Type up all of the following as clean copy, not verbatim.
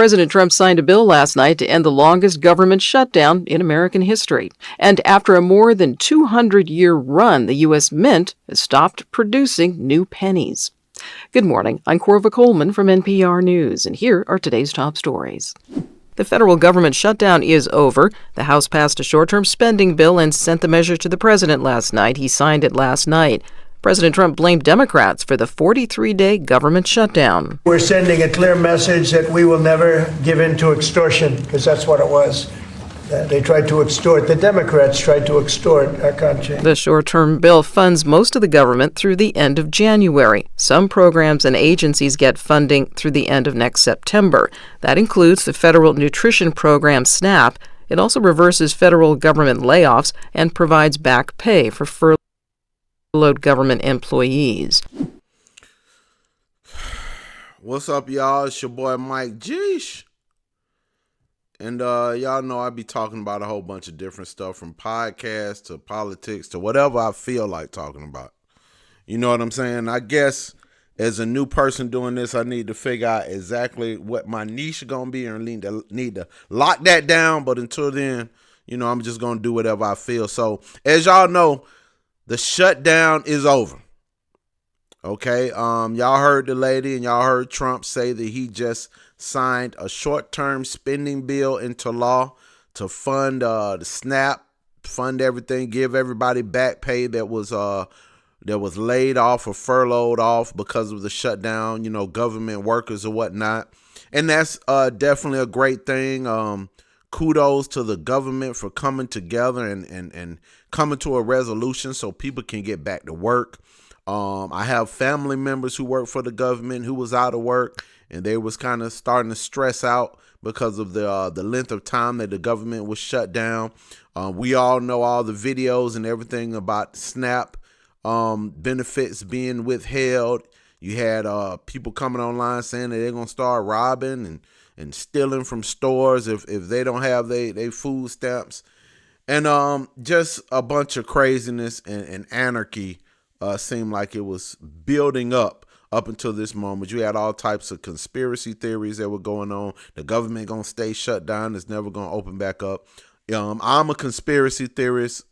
President Trump signed a bill last night to end the longest government shutdown in American history. And after a more than 200-year run, the U.S. Mint has stopped producing new pennies. Good morning. I'm Corva Coleman from NPR News, and here are today's top stories. The federal government shutdown is over. The House passed a short-term spending bill and sent the measure to the president last night. He signed it last night. President Trump blamed Democrats for the 43-day government shutdown. We're sending a clear message that we will never give in to extortion, because that's what it was. They tried to extort. The Democrats tried to extort our country. The short-term bill funds most of the government through the end of January. Some programs and agencies get funding through the end of next September. That includes the federal nutrition program SNAP. It also reverses federal government layoffs and provides back pay for furloughed government employees. What's up, y'all? It's your boy Mike Geesh. And y'all know I be talking about a whole bunch of different stuff, from podcasts to politics to whatever I feel like talking about. You know what I'm saying? I guess as a new person doing this, I need to figure out exactly what my niche is going to be, and need to lock that down. But until then, you know, I'm just going to do whatever I feel. So as y'all know, the shutdown is over. Okay, y'all heard the lady and y'all heard Trump say that he just signed a short-term spending bill into law to fund the SNAP, fund everything, give everybody back pay that was laid off or furloughed off because of the shutdown, you know, government workers or whatnot. And that's definitely a great thing. Kudos to the government for coming together and coming to a resolution so people can get back to work. I have family members who work for the government who was out of work, and they was kind of starting to stress out because of the length of time that the government was shut down. We all know all the videos and everything about SNAP benefits being withheld. You had people coming online saying that they're going to start robbing and stealing from stores if they don't have they food stamps. And just a bunch of craziness and anarchy seemed like it was building up until this moment. You had all types of conspiracy theories that were going on. The government going to stay shut down. It's never going to open back up. I'm a conspiracy theorist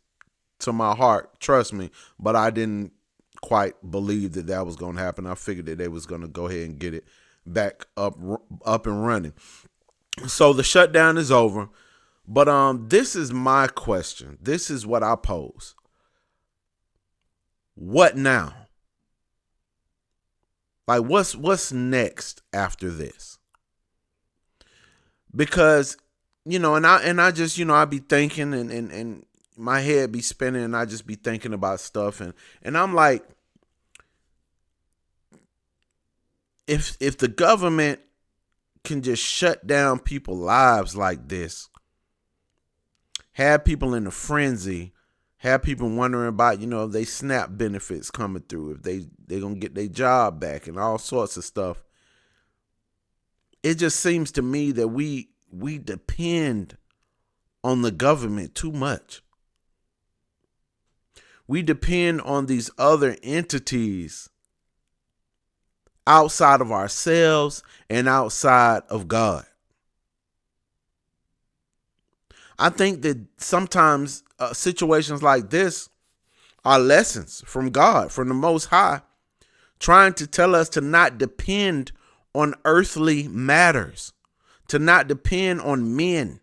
to my heart, trust me, but I didn't quite believe that was going to happen. I figured that they was going to go ahead and get it back up and running. So the shutdown is over. But this is my question. This is what I pose. What now? Like, what's next after this? Because, you know, and I just, you know, I be thinking and my head be spinning, and I just be thinking about stuff, and I'm like, if the government can just shut down people's lives like this, have people in a frenzy, have people wondering about, you know, if they SNAP benefits coming through, if they're going to get their job back and all sorts of stuff. It just seems to me that we depend on the government too much. We depend on these other entities outside of ourselves and outside of God. I think that sometimes situations like this are lessons from God, from the Most High, trying to tell us to not depend on earthly matters, to not depend on men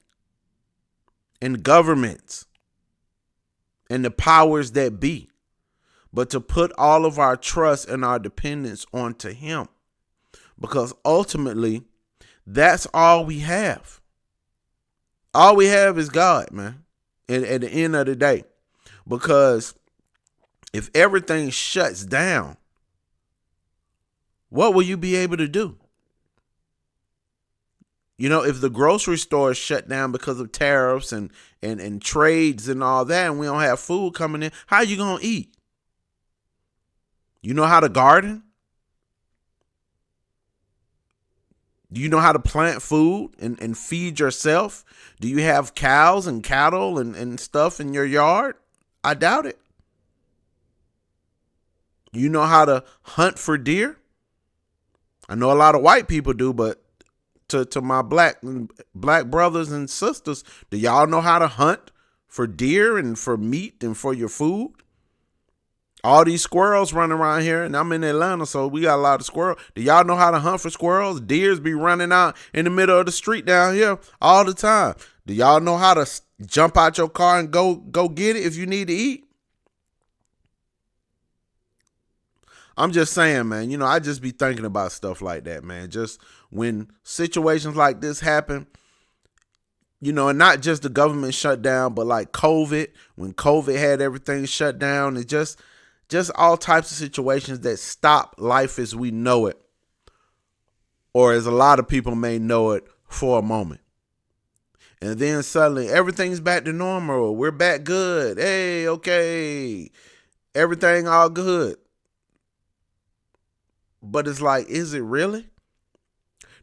and governments and the powers that be, but to put all of our trust and our dependence onto Him, because ultimately that's all we have. All we have is God, man, at the end of the day. Because if everything shuts down, what will you be able to do? You know, if the grocery store is shut down because of tariffs and trades and all that, and we don't have food coming in, how are you going to eat? You know how to garden? Do you know how to plant food and feed yourself? Do you have cows and cattle and stuff in your yard? I doubt it. You know how to hunt for deer? I know a lot of white people do, but to my black brothers and sisters, do y'all know how to hunt for deer and for meat and for your food? All these squirrels running around here, and I'm in Atlanta, so we got a lot of squirrels. Do y'all know how to hunt for squirrels? Deers be running out in the middle of the street down here all the time. Do y'all know how to jump out your car and go get it if you need to eat? I'm just saying, man, you know, I just be thinking about stuff like that, man. Just when situations like this happen, you know, and not just the government shut down, but like COVID, when COVID had everything shut down, and just all types of situations that stop life as we know it, or as a lot of people may know it, for a moment. And then suddenly everything's back to normal. We're back good. Hey, okay. Everything all good. But it's like, is it really?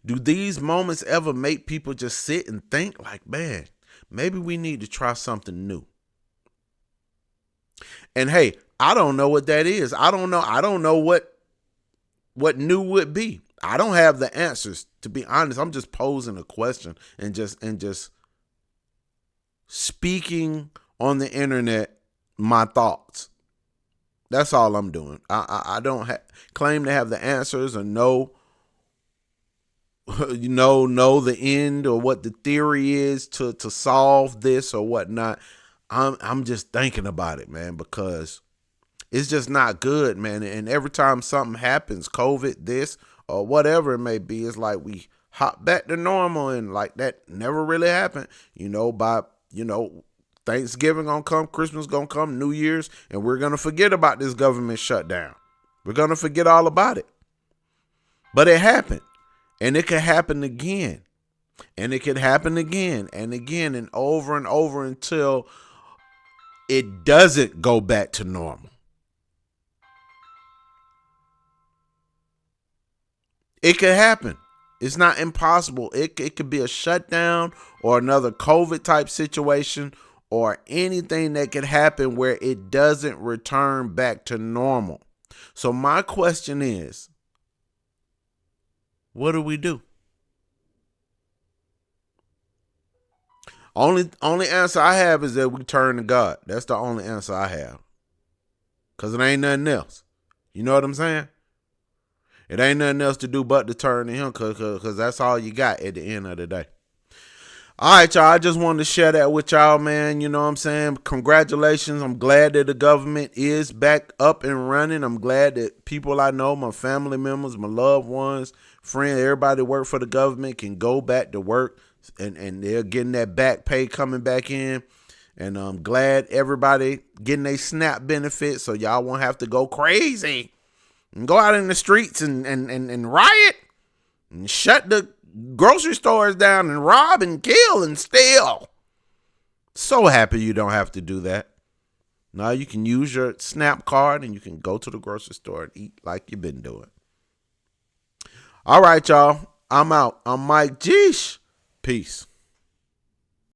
Do these moments ever make people just sit and think like, man, maybe we need to try something new? And hey, I don't know what that is. I don't know what new would be. I don't have the answers, to be honest. I'm just posing a question and just speaking on the internet my thoughts. That's all I'm doing. I don't claim to have the answers or know the end or what the theory is to solve this or whatnot. I'm just thinking about it, man, because it's just not good, man. And every time something happens, COVID, this or whatever it may be, it's like we hop back to normal, and like that never really happened. Thanksgiving gonna come, Christmas gonna come, New Year's, and we're gonna forget about this government shutdown. We're gonna forget all about it. But it happened, and it could happen again, and it could happen again and again, and over until it doesn't go back to normal. It could happen. It's not impossible. It could be a shutdown or another COVID type situation, or anything that could happen where it doesn't return back to normal. So my question is, what do we do? Only answer I have is that we turn to God. That's the only answer I have. Because it ain't nothing else. You know what I'm saying? It ain't nothing else to do but to turn to him, because that's all you got at the end of the day. All right, y'all. I just wanted to share that with y'all, man. You know what I'm saying? Congratulations. I'm glad that the government is back up and running. I'm glad that people I know, my family members, my loved ones, friends, everybody that work for the government can go back to work, and they're getting that back pay coming back in. And I'm glad everybody getting their SNAP benefits, so y'all won't have to go crazy and go out in the streets and riot and shut the grocery stores down and rob and kill and steal. So happy you don't have to do that. Now you can use your SNAP card and you can go to the grocery store and eat like you've been doing. All right, y'all. I'm out. I'm Mike Geesh. Peace.